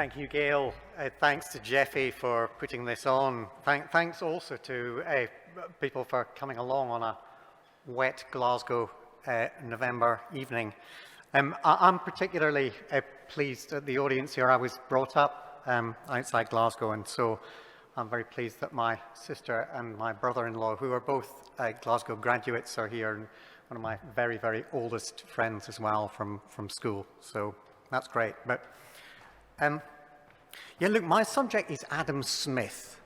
Thank you, Gail. Thanks to Jeffy for putting this on. Thanks also to people for coming along on a wet Glasgow November evening. I'm particularly pleased at the audience here. I was brought up outside Glasgow, and so I'm very pleased that my sister and my brother-in-law, who are both Glasgow graduates, are here, and one of my very, very oldest friends as well from school. So that's great. But yeah, look, my subject is Adam Smith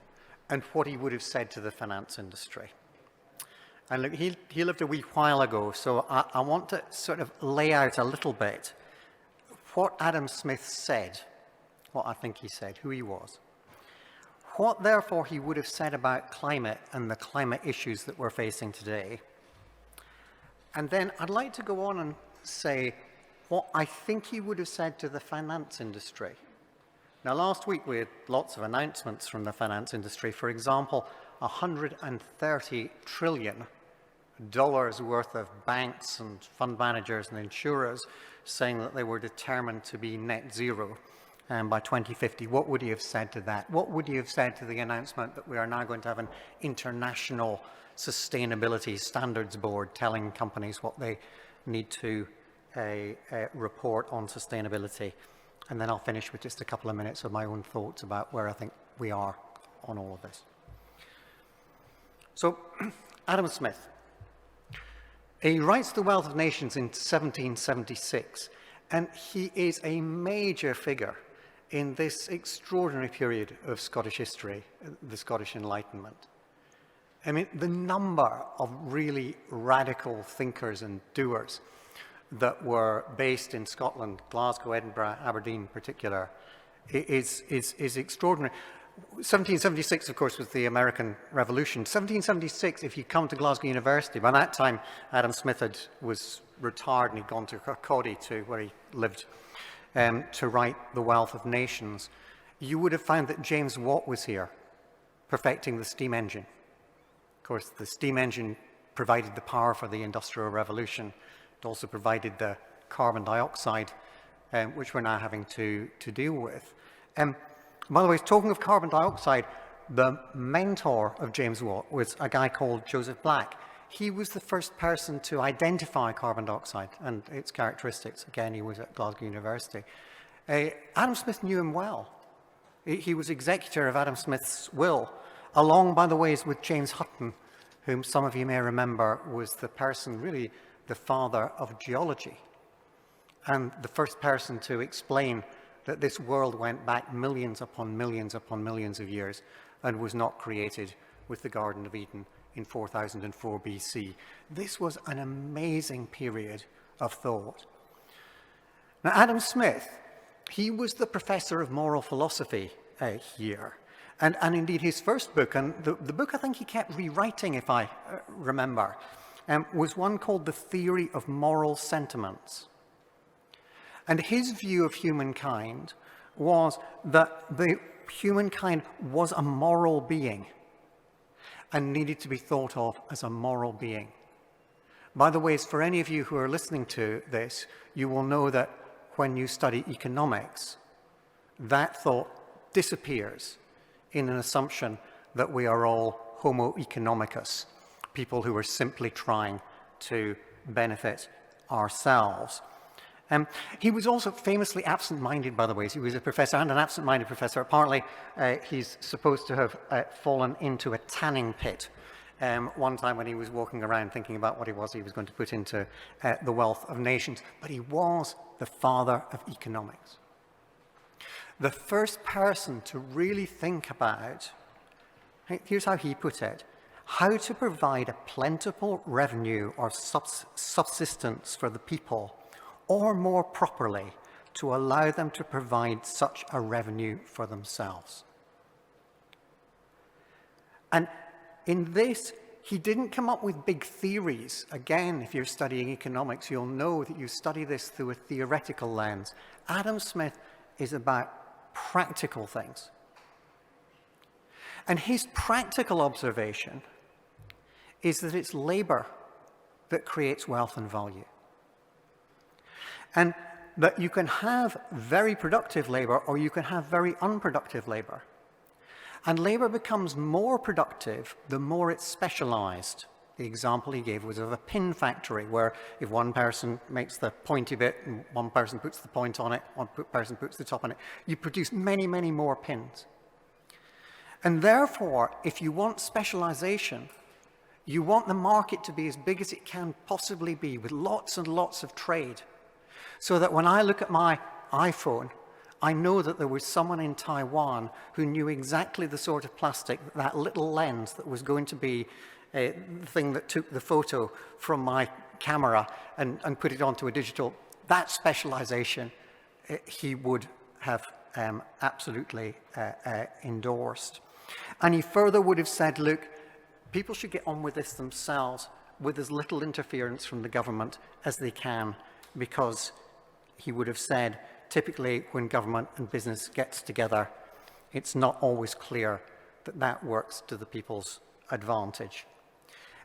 and what he would have said to the finance industry. And look, he lived a wee while ago, so I want to sort of lay out a little bit what Adam Smith said, what I think he said, who he was. What, therefore, he would have said about climate and the climate issues that we're facing today. And then I'd like to go on and say what I think he would have said to the finance industry. Now, last week we had lots of announcements from the finance industry. For example, $130 trillion worth of banks and fund managers and insurers saying that they were determined to be net zero by 2050. What would he have said to that? What would he have said to the announcement that we are now going to have an international sustainability standards board telling companies what they need to report on sustainability? And then I'll finish with just a couple of minutes of my own thoughts about where I think we are on all of this. So, Adam Smith. He writes The Wealth of Nations in 1776, and he is a major figure in this extraordinary period of Scottish history, the Scottish Enlightenment. I mean, the number of really radical thinkers and doers that were based in Scotland, Glasgow, Edinburgh, Aberdeen in particular, is extraordinary. 1776, of course, was the American Revolution. 1776, if you come to Glasgow University, by that time Adam Smith was retired and he'd gone to Kirkcaldy, to where he lived, to write The Wealth of Nations. You would have found that James Watt was here, perfecting the steam engine. Of course, the steam engine provided the power for the Industrial Revolution. It also provided the carbon dioxide, which we're now having to deal with. By the way, talking of carbon dioxide, the mentor of James Watt was a guy called Joseph Black. He was the first person to identify carbon dioxide and its characteristics. Again, he was at Glasgow University. Adam Smith knew him well. He was executor of Adam Smith's will, along, by the ways, with James Hutton, whom some of you may remember was the person, really the father of geology, and the first person to explain that this world went back millions upon millions upon millions of years and was not created with the Garden of Eden in 4004 BC. This was an amazing period of thought. Now, Adam Smith, he was the professor of moral philosophy here. And indeed, his first book, and the book I think he kept rewriting, if I remember, was one called The Theory of Moral Sentiments. And his view of humankind was that humankind was a moral being and needed to be thought of as a moral being. By the way, for any of you who are listening to this, you will know that when you study economics, that thought disappears in an assumption that we are all homo economicus, people who are simply trying to benefit ourselves. He was also famously absent-minded, by the way. He was a professor and an absent-minded professor. Apparently, he's supposed to have fallen into a tanning pit one time when he was walking around thinking about what he was going to put into The Wealth of Nations. But he was the father of economics. The first person to really think about, here's how he put it, how to provide a plentiful revenue or subsistence for the people, or more properly, to allow them to provide such a revenue for themselves. And in this, he didn't come up with big theories. Again, if you're studying economics, you'll know that you study this through a theoretical lens. Adam Smith is about practical things. And his practical observation is that it's labor that creates wealth and value. And that you can have very productive labor or you can have very unproductive labor. And labor becomes more productive the more it's specialized. The example he gave was of a pin factory, where if one person makes the pointy bit and one person puts the point on it, one person puts the top on it, you produce many, many more pins. And therefore, if you want specialization, you want the market to be as big as it can possibly be, with lots and lots of trade, so that when I look at my iPhone, I know that there was someone in Taiwan who knew exactly the sort of plastic, that little lens that was going to be the thing that took the photo from my camera and put it onto a digital. That specialization he would have absolutely endorsed. And he further would have said, look, people should get on with this themselves with as little interference from the government as they can, because he would have said, typically when government and business gets together, it's not always clear that that works to the people's advantage.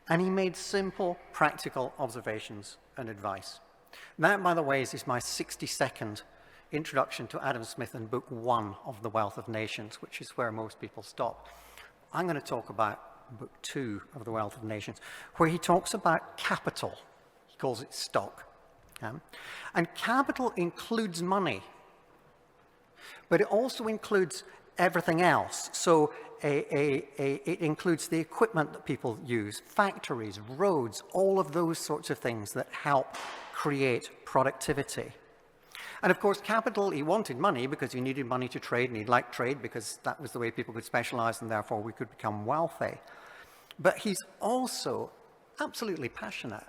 And he made simple, practical observations and advice. That, by the way, is my 60-second introduction to Adam Smith in book 1 of The Wealth of Nations, which is where most people stop. I'm going to talk about book 2 of The Wealth of Nations, where he talks about capital. He calls it stock. And capital includes money, but it also includes everything else. So it includes the equipment that people use, factories, roads, all of those sorts of things that help create productivity. And of course, capital, he wanted money because he needed money to trade, and he liked trade because that was the way people could specialize, and therefore we could become wealthy. But he's also absolutely passionate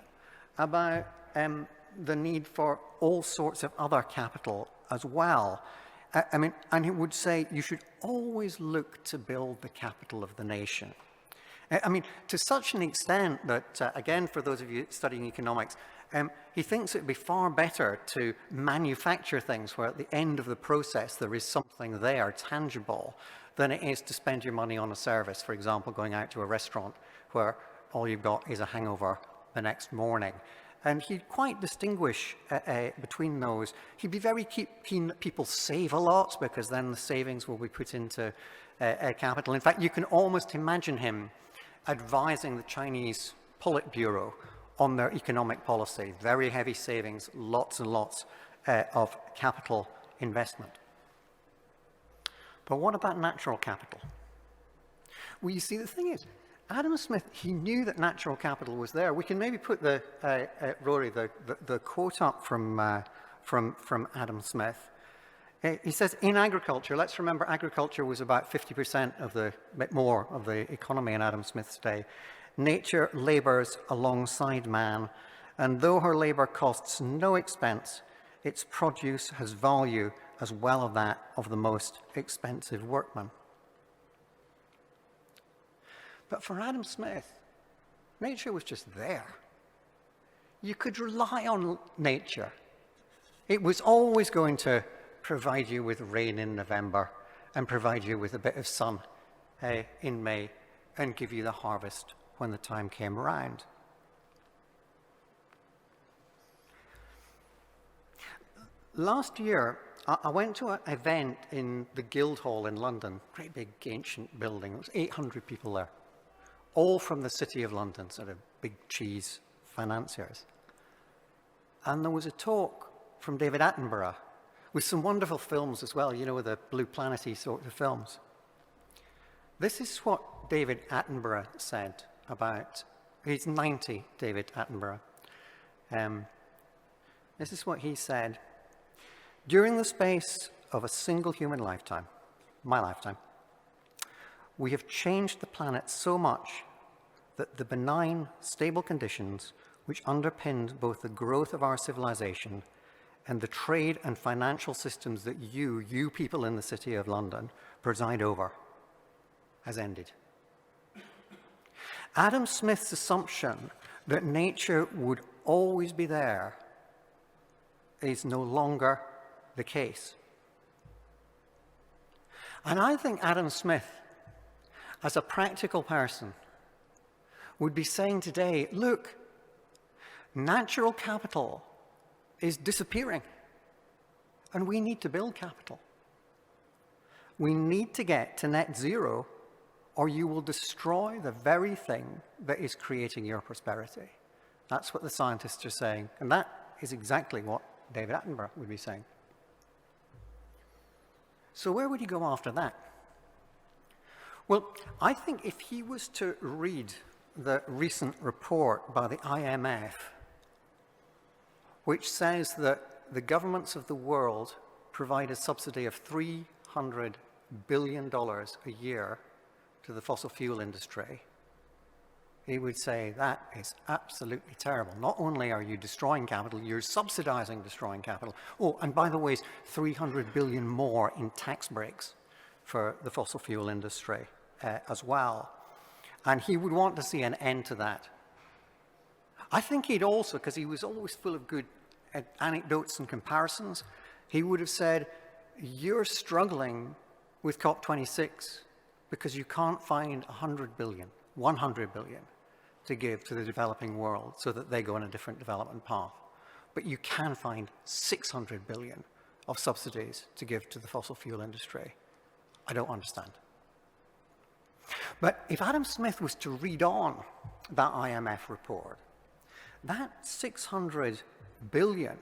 about the need for all sorts of other capital as well. And he would say you should always look to build the capital of the nation. To such an extent that, again, for those of you studying economics, he thinks it would be far better to manufacture things where at the end of the process there is something there, tangible, than it is to spend your money on a service, for example, going out to a restaurant where all you've got is a hangover the next morning. And he'd quite distinguish between those. He'd be very keen that people save a lot, because then the savings will be put into capital. In fact, you can almost imagine him advising the Chinese Politburo on their economic policy. Very heavy savings, lots and lots of capital investment. But what about natural capital? Well, you see, the thing is, Adam Smith, he knew that natural capital was there. We can maybe put Rory, the quote up from Adam Smith. He says, in agriculture, let's remember agriculture was about 50% more of the economy in Adam Smith's day. Nature labors alongside man, and though her labor costs no expense, its produce has value as well as that of the most expensive workman. But for Adam Smith, nature was just there. You could rely on nature. It was always going to provide you with rain in November and provide you with a bit of sun in May and give you the harvest when the time came around. Last year, I went to an event in the Guildhall in London, great big ancient building. There was 800 people there, all from the City of London, sort of big cheese financiers. And there was a talk from David Attenborough with some wonderful films as well, you know, the Blue Planet-y sort of films. This is what David Attenborough said about, he's 90, David Attenborough. This is what he said: during the space of a single human lifetime, my lifetime, we have changed the planet so much that the benign, stable conditions which underpinned both the growth of our civilization and the trade and financial systems that you people in the City of London preside over has ended. Adam Smith's assumption that nature would always be there is no longer the case. And I think Adam Smith, as a practical person, would be saying today, look, natural capital is disappearing. And we need to build capital. We need to get to net zero, or you will destroy the very thing that is creating your prosperity. That's what the scientists are saying, and that is exactly what David Attenborough would be saying. So where would he go after that? Well, I think if he was to read the recent report by the IMF, which says that the governments of the world provide a subsidy of $300 billion a year to the fossil fuel industry, he would say that is absolutely terrible. Not only are you destroying capital, you're subsidizing destroying capital. Oh, and by the way, 300 billion more in tax breaks for the fossil fuel industry as well. And he would want to see an end to that. I think he'd also, because he was always full of good anecdotes and comparisons, he would have said, you're struggling with COP26 because you can't find 100 billion to give to the developing world so that they go on a different development path. But you can find 600 billion of subsidies to give to the fossil fuel industry. I don't understand. But if Adam Smith was to read on that IMF report, that 600 billion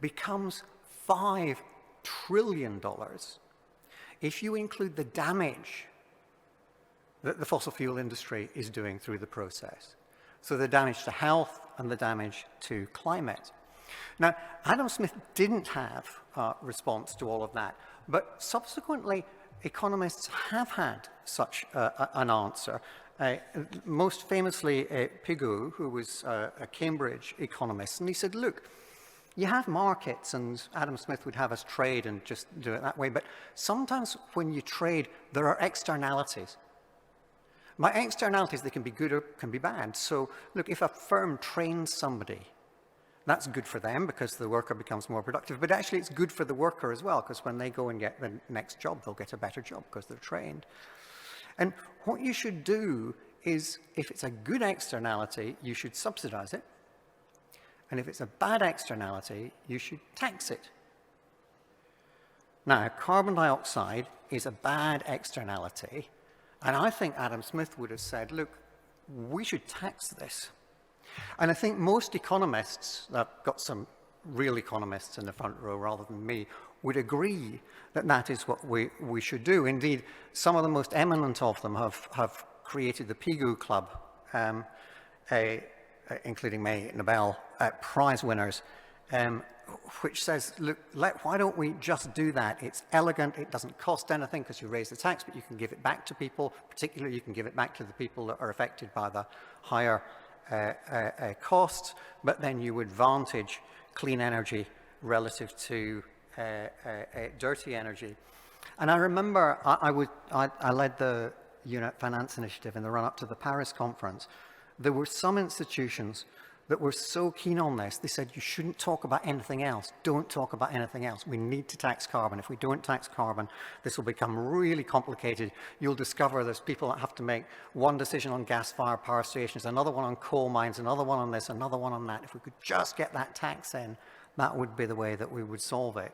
becomes $5 trillion if you include the damage that the fossil fuel industry is doing through the process. So the damage to health and the damage to climate. Now, Adam Smith didn't have a response to all of that, but subsequently economists have had such an answer. Most famously, Pigou, who was a Cambridge economist, and he said, look, you have markets, and Adam Smith would have us trade and just do it that way, but sometimes when you trade, there are externalities. By externalities, they can be good or can be bad. So look, if a firm trains somebody, that's good for them because the worker becomes more productive, but actually it's good for the worker as well, because when they go and get the next job, they'll get a better job because they're trained. And what you should do is, if it's a good externality, you should subsidize it. And if it's a bad externality, you should tax it. Now, carbon dioxide is a bad externality, and I think Adam Smith would have said, look, we should tax this. And I think most economists, I've got some real economists in the front row rather than me, would agree that that is what we should do. Indeed, some of the most eminent of them have created the Pigou Club, including many Nobel Prize winners, which says, look, why don't we just do that? It's elegant, it doesn't cost anything because you raise the tax, but you can give it back to people. Particularly, you can give it back to the people that are affected by the higher costs, but then you would advantage clean energy relative to dirty energy. And I remember I led the Unit Finance Initiative in the run-up to the Paris conference. There were some institutions that were so keen on this, they said, you shouldn't talk about anything else. Don't talk about anything else. We need to tax carbon. If we don't tax carbon, this will become really complicated. You'll discover there's people that have to make one decision on gas-fired power stations, another one on coal mines, another one on this, another one on that. If we could just get that tax in, that would be the way that we would solve it.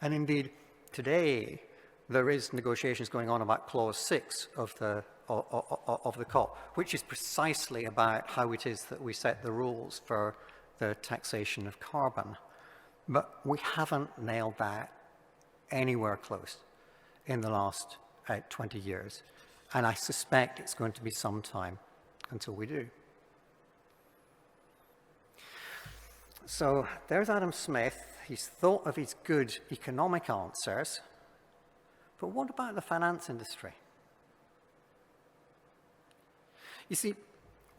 And indeed, today, there is negotiations going on about Clause 6 of the COP, which is precisely about how it is that we set the rules for the taxation of carbon. But we haven't nailed that anywhere close in the last 20 years. And I suspect it's going to be some time until we do. So there's Adam Smith. He's thought of his good economic answers. But what about the finance industry? You see,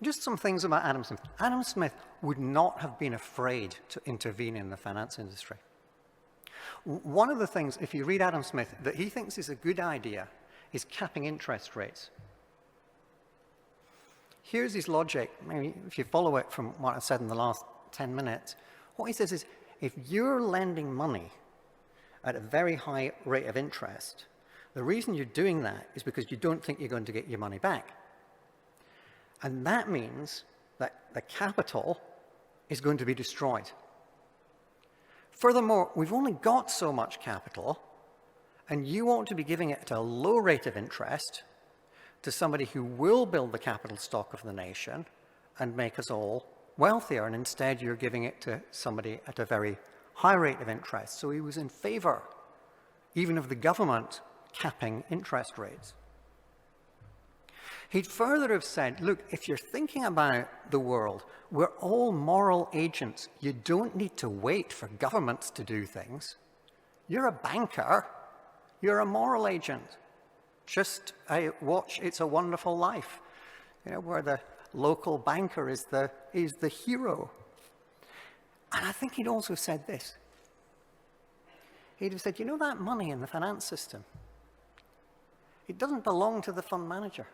just some things about Adam Smith. Adam Smith would not have been afraid to intervene in the finance industry. One of the things, if you read Adam Smith, that he thinks is a good idea is capping interest rates. Here's his logic, maybe if you follow it from what I said in the last 10 minutes. What he says is, if you're lending money at a very high rate of interest, the reason you're doing that is because you don't think you're going to get your money back. And that means that the capital is going to be destroyed. Furthermore, we've only got so much capital, and you ought to be giving it at a low rate of interest to somebody who will build the capital stock of the nation and make us all wealthier, and instead you're giving it to somebody at a very high rate of interest. So he was in favor even of the government capping interest rates. He'd further have said, look, if you're thinking about the world, we're all moral agents. You don't need to wait for governments to do things. You're a banker. You're a moral agent. Just watch It's a Wonderful Life, where the local banker is the hero. And I think he'd also said this. He'd have said, that money in the finance system, it doesn't belong to the fund manager.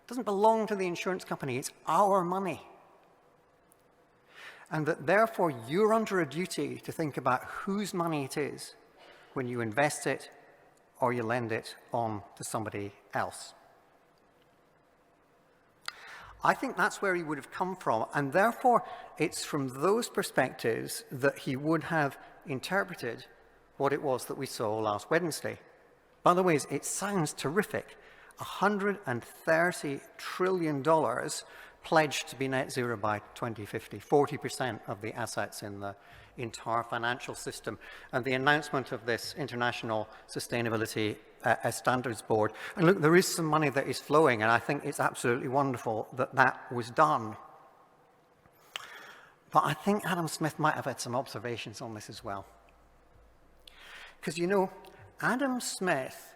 It doesn't belong to the insurance company. It's our money. And that therefore you're under a duty to think about whose money it is when you invest it or you lend it on to somebody else. I think that's where he would have come from, and therefore it's from those perspectives that he would have interpreted what it was that we saw last Wednesday. By the way, it sounds terrific. $130 trillion pledged to be net zero by 2050, 40% of the assets in the entire financial system, and the announcement of this International Sustainability Standards Board. And look, there is some money that is flowing, and I think it's absolutely wonderful that that was done. But I think Adam Smith might have had some observations on this as well. Because, Adam Smith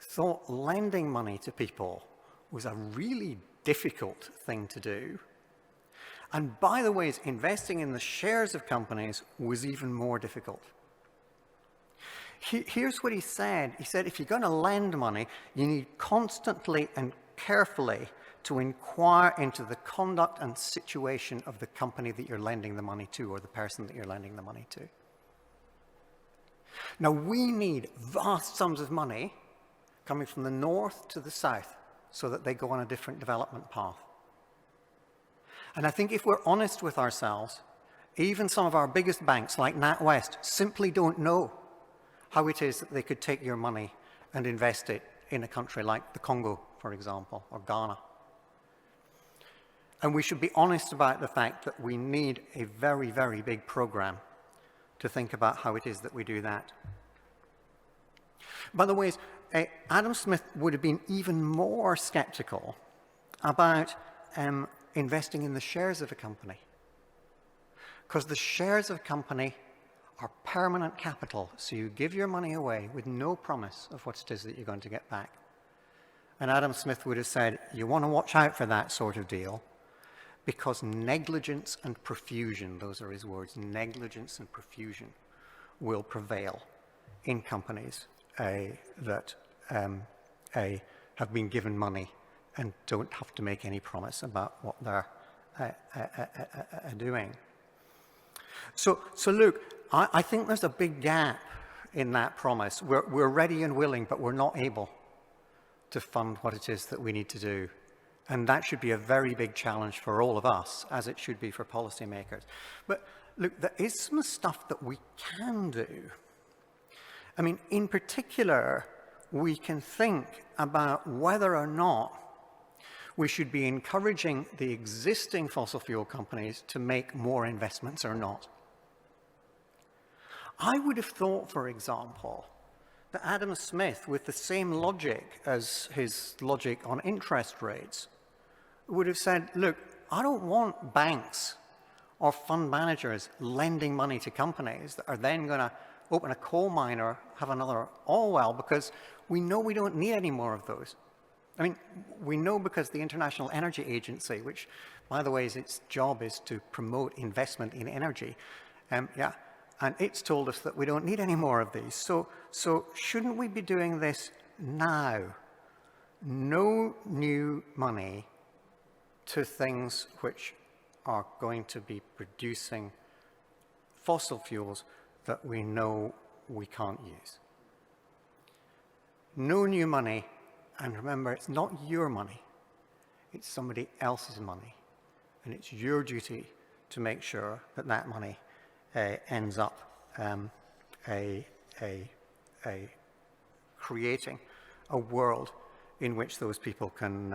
thought lending money to people was a really difficult thing to do. And by the way, investing in the shares of companies was even more difficult. Here's what he said. He said, if you're going to lend money, you need constantly and carefully to inquire into the conduct and situation of the company that you're lending the money to, or the person that you're lending the money to. Now, we need vast sums of money coming from the north to the south so that they go on a different development path. And I think if we're honest with ourselves, even some of our biggest banks like NatWest simply don't know how it is that they could take your money and invest it in a country like the Congo, for example, or Ghana. And we should be honest about the fact that we need a very, very big program to think about how it is that we do that. By the way, Adam Smith would have been even more skeptical about investing in the shares of a company, because the shares of a company are permanent capital, so you give your money away with no promise of what it is that you're going to get back. And Adam Smith would have said, you want to watch out for that sort of deal, because negligence and profusion, those are his words, negligence and profusion will prevail in companies that have been given money and don't have to make any promise about what they're doing. So look, I think there's a big gap in that promise. We're ready and willing, but we're not able to fund what it is that we need to do. And that should be a very big challenge for all of us, as it should be for policymakers. But look, there is some stuff that we can do. I mean, in particular, we can think about whether or not we should be encouraging the existing fossil fuel companies to make more investments or not. I would have thought, for example, that Adam Smith, with the same logic as his logic on interest rates, would have said, look, I don't want banks or fund managers lending money to companies that are then going to open a coal mine or have another oil well, because we know we don't need any more of those. I mean, we know because the International Energy Agency, which, by the way, its job is to promote investment in energy, and it's told us that we don't need any more of these. So shouldn't we be doing this now? No new money to things which are going to be producing fossil fuels that we know we can't use. No new money, and remember, it's not your money, it's somebody else's money, and it's your duty to make sure that that money ends up creating a world in which those people can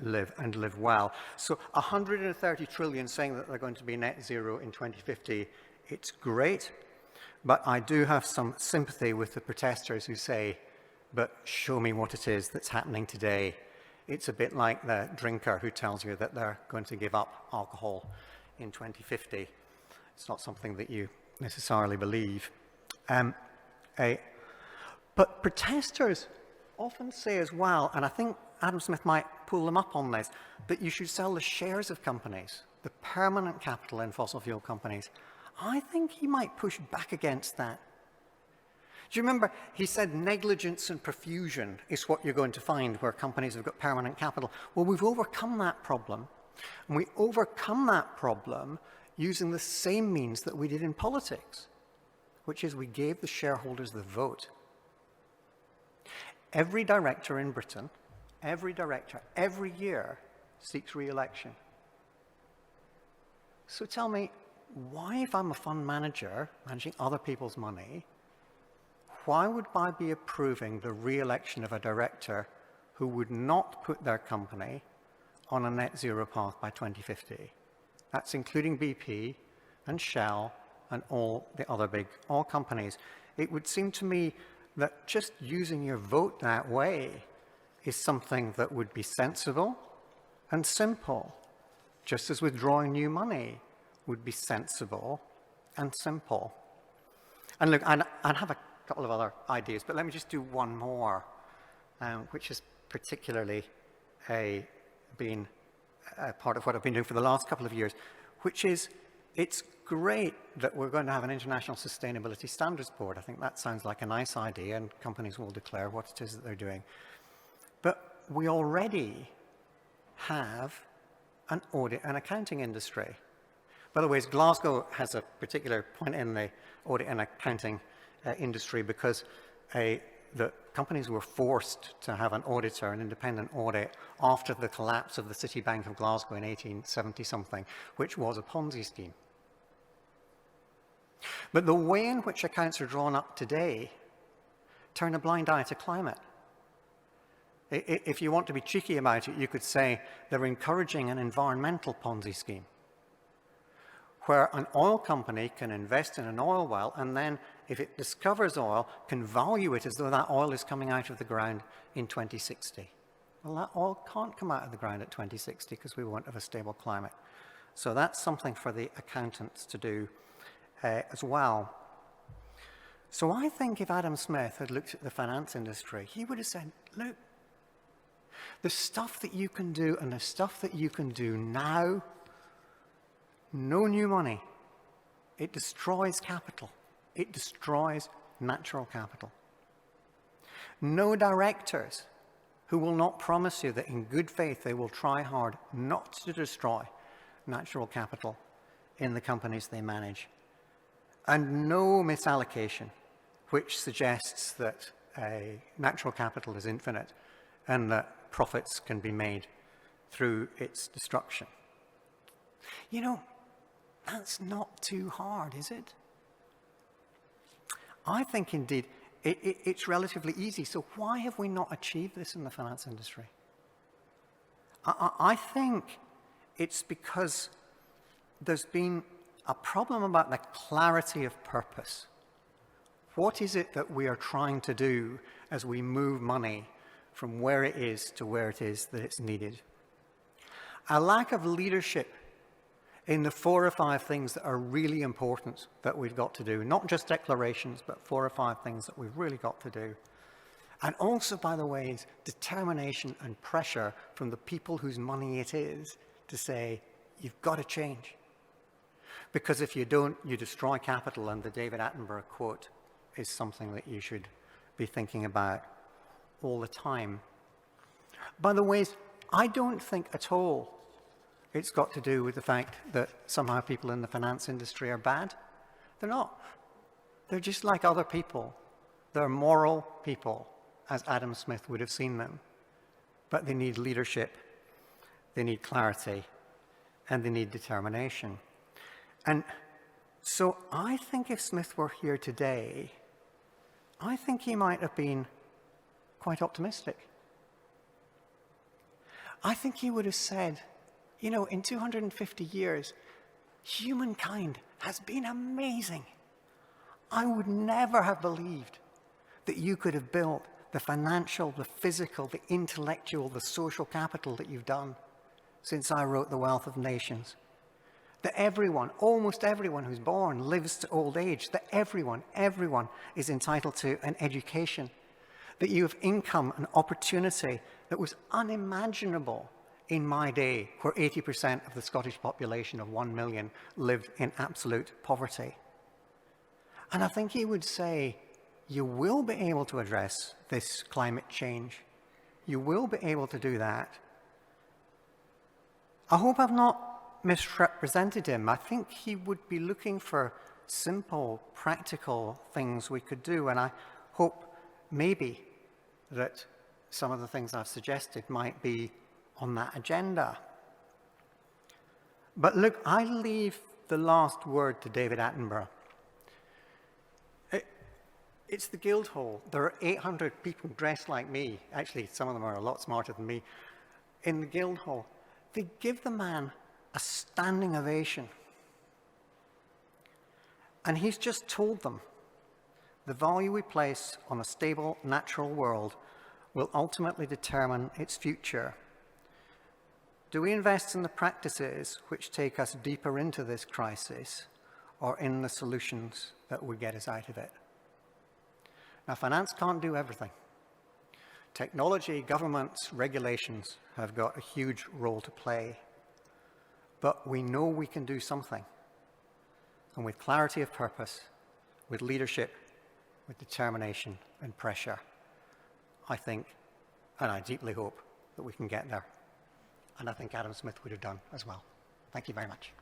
live and live well. So 130 trillion saying that they're going to be net zero in 2050, it's great, but I do have some sympathy with the protesters who say, but show me what it is that's happening today. It's a bit like the drinker who tells you that they're going to give up alcohol in 2050. It's not something that you necessarily believe. But protesters often say as well, and I think Adam Smith might pull them up on this, that you should sell the shares of companies, the permanent capital in fossil fuel companies. I think he might push back against that. Do you remember he said negligence and profusion is what you're going to find where companies have got permanent capital? Well, we've overcome that problem, and we overcome that problem using the same means that we did in politics, which is we gave the shareholders the vote. Every director in Britain, every director, every year seeks re-election. So tell me, why, if I'm a fund manager managing other people's money, why would I be approving the re-election of a director who would not put their company on a net zero path by 2050? That's including BP and Shell and all the other big oil companies. It would seem to me that just using your vote that way is something that would be sensible and simple, just as withdrawing new money would be sensible and simple. And look, I'd have a couple of other ideas, but let me just do one more, which has particularly been part of what I've been doing for the last couple of years, which is it's great that we're going to have an International Sustainability Standards Board. I think that sounds like a nice idea, and companies will declare what it is that they're doing. But we already have an audit and accounting industry. By the way, Glasgow has a particular point in the audit and accounting industry because the companies were forced to have an auditor, an independent audit, after the collapse of the City Bank of Glasgow in 1870-something, which was a Ponzi scheme. But the way in which accounts are drawn up today turn a blind eye to climate. If you want to be cheeky about it, you could say they're encouraging an environmental Ponzi scheme, where an oil company can invest in an oil well and then, if it discovers oil, can value it as though that oil is coming out of the ground in 2060. Well, that oil can't come out of the ground at 2060 because we won't have a stable climate. So that's something for the accountants to do as well. So I think if Adam Smith had looked at the finance industry, he would have said, look, the stuff that you can do and the stuff that you can do now, no new money. It destroys capital. It destroys natural capital. No directors who will not promise you that in good faith they will try hard not to destroy natural capital in the companies they manage. And no misallocation which suggests that natural capital is infinite and that profits can be made through its destruction. You know, that's not too hard, is it? I think, indeed, it's relatively easy. So why have we not achieved this in the finance industry? I think it's because there's been a problem about the clarity of purpose. What is it that we are trying to do as we move money from where it is to where it is that it's needed? A lack of leadership in the 4 or 5 things that are really important that we've got to do, not just declarations, but 4 or 5 things that we've really got to do. And also, by the way, determination and pressure from the people whose money it is to say, you've got to change. Because if you don't, you destroy capital, and the David Attenborough quote is something that you should be thinking about all the time. By the way, I don't think at all it's got to do with the fact that somehow people in the finance industry are bad. They're not. They're just like other people. They're moral people, as Adam Smith would have seen them. But they need leadership, they need clarity, and they need determination. And so I think if Smith were here today, I think he might have been quite optimistic. I think he would have said, you know, in 250 years, humankind has been amazing. I would never have believed that you could have built the financial, the physical, the intellectual, the social capital that you've done since I wrote The Wealth of Nations. That everyone, almost everyone who's born lives to old age. That everyone is entitled to an education. That you have income and opportunity that was unimaginable in my day, where 80% of the Scottish population of 1 million lived in absolute poverty. And I think he would say, you will be able to address this climate change. You will be able to do that. I hope I've not misrepresented him. I think he would be looking for simple, practical things we could do. And I hope maybe that some of the things I've suggested might be on that agenda. But look, I leave the last word to David Attenborough. It's the Guildhall. There are 800 people dressed like me. Actually, some of them are a lot smarter than me. In the Guildhall, they give the man a standing ovation. And he's just told them the value we place on a stable, natural world will ultimately determine its future. Do we invest in the practices which take us deeper into this crisis, or in the solutions that would get us out of it? Now, finance can't do everything. Technology, governments, regulations have got a huge role to play. But we know we can do something. And with clarity of purpose, with leadership, with determination and pressure, I think, and I deeply hope, that we can get there. And I think Adam Smith would have done as well. Thank you very much.